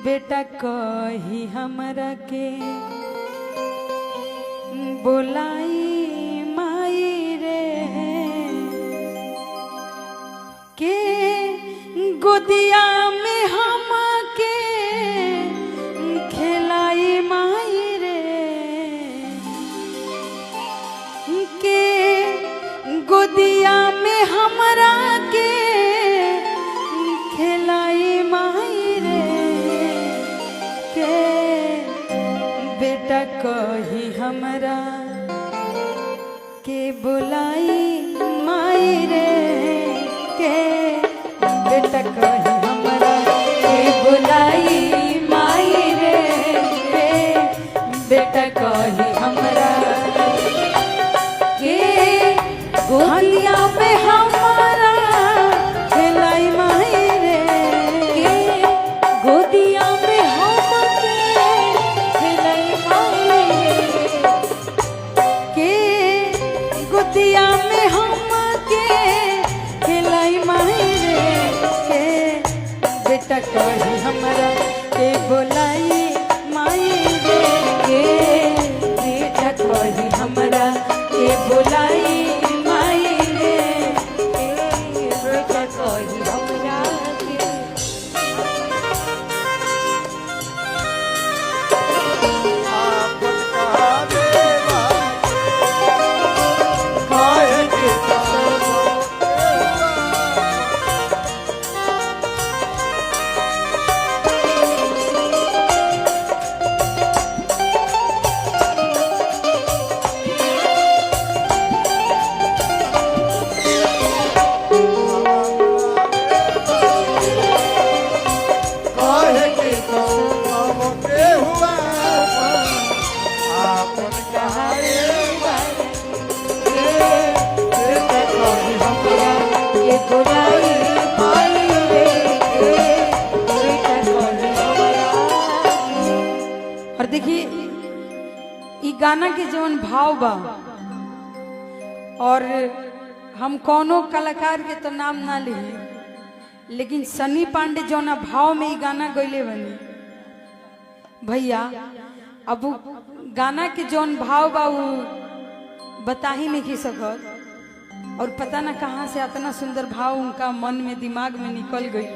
बेटा कही हमरा के बोलाई माई रे के गोदिया में हम के खिलाई माई रे के गोदिया में हमरा के खिलाई माई रे के बेटा कही हमरा के बुलाई माई रे के बेटा कही हमरा के बुलाई माई रे के बेटा कही हमरा के गोदिया में हमारा खिलाई माई रे के गोदिया में हम के खिलाई माई रे के गोदिया में हम के खिलाई माई रे के बेटा कही हमरा के बोलाई माई रे के बेटा कही हमरा के बोलाई माई रे के बेटा कही हमरा के और देखिए ई गाना के जवन भाव बा और हम कोनो कलाकार के तो नाम ना ले लेकिन सनी पांडे जौना भाव में ई गाना गईले बनी भैया अब गाना के जौन भाव बा वो बता ही नहीं सकत और पता ना कहाँ से इतना सुंदर भाव उनका मन में दिमाग में निकल गई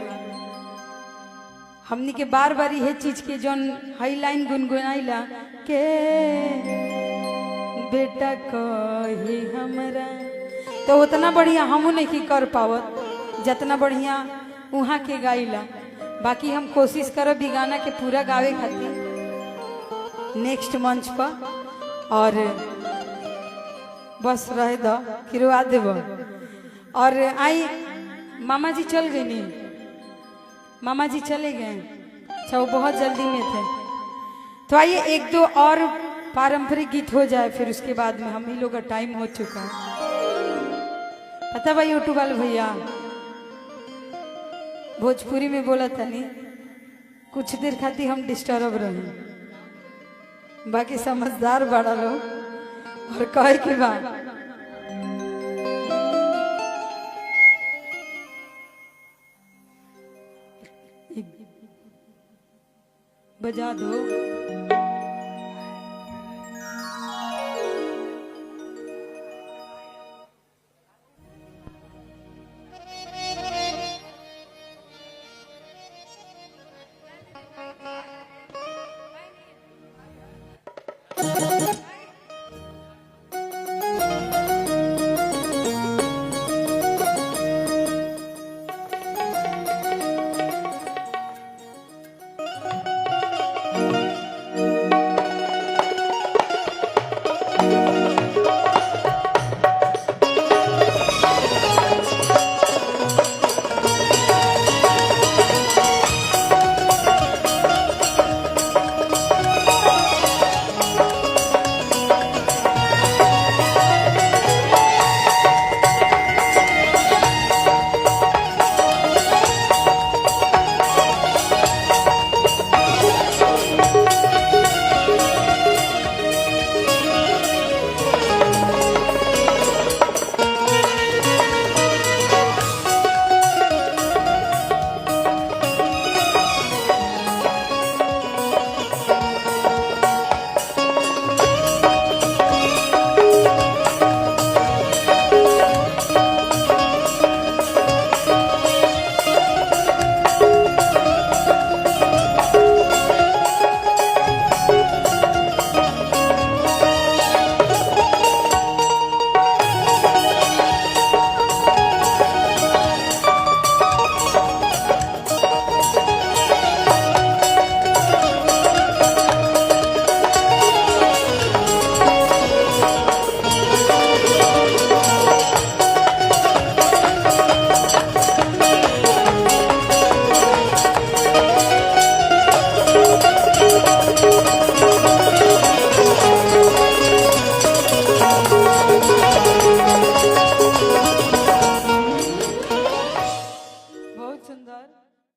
हमनी के बार बार यह चीज के जौन हाई लाइन गुनगुनाइला के बेटा कही हमरा तो उतना बढ़िया हमू नहीं कर पावत जितना बढ़िया वहाँ के गाइला बाकी हम कोशिश करब भी गाना के पूरा गावे खातिर नेक्स्ट मंच पर और बस रहे दो किरवा देव और आई मामा जी चल गई नहीं मामा जी चले गए अच्छा वो बहुत जल्दी में थे तो आइए एक दो और पारंपरिक गीत हो जाए फिर उसके बाद में हम ही लोग का टाइम हो चुका है पता भाई यूट्यूब वाले भैया भोजपुरी में बोला था नहीं कुछ देर खातिर हम डिस्टर्ब रहे बाकी समझदार बड़ा लोग और कहे के बाद बजा दो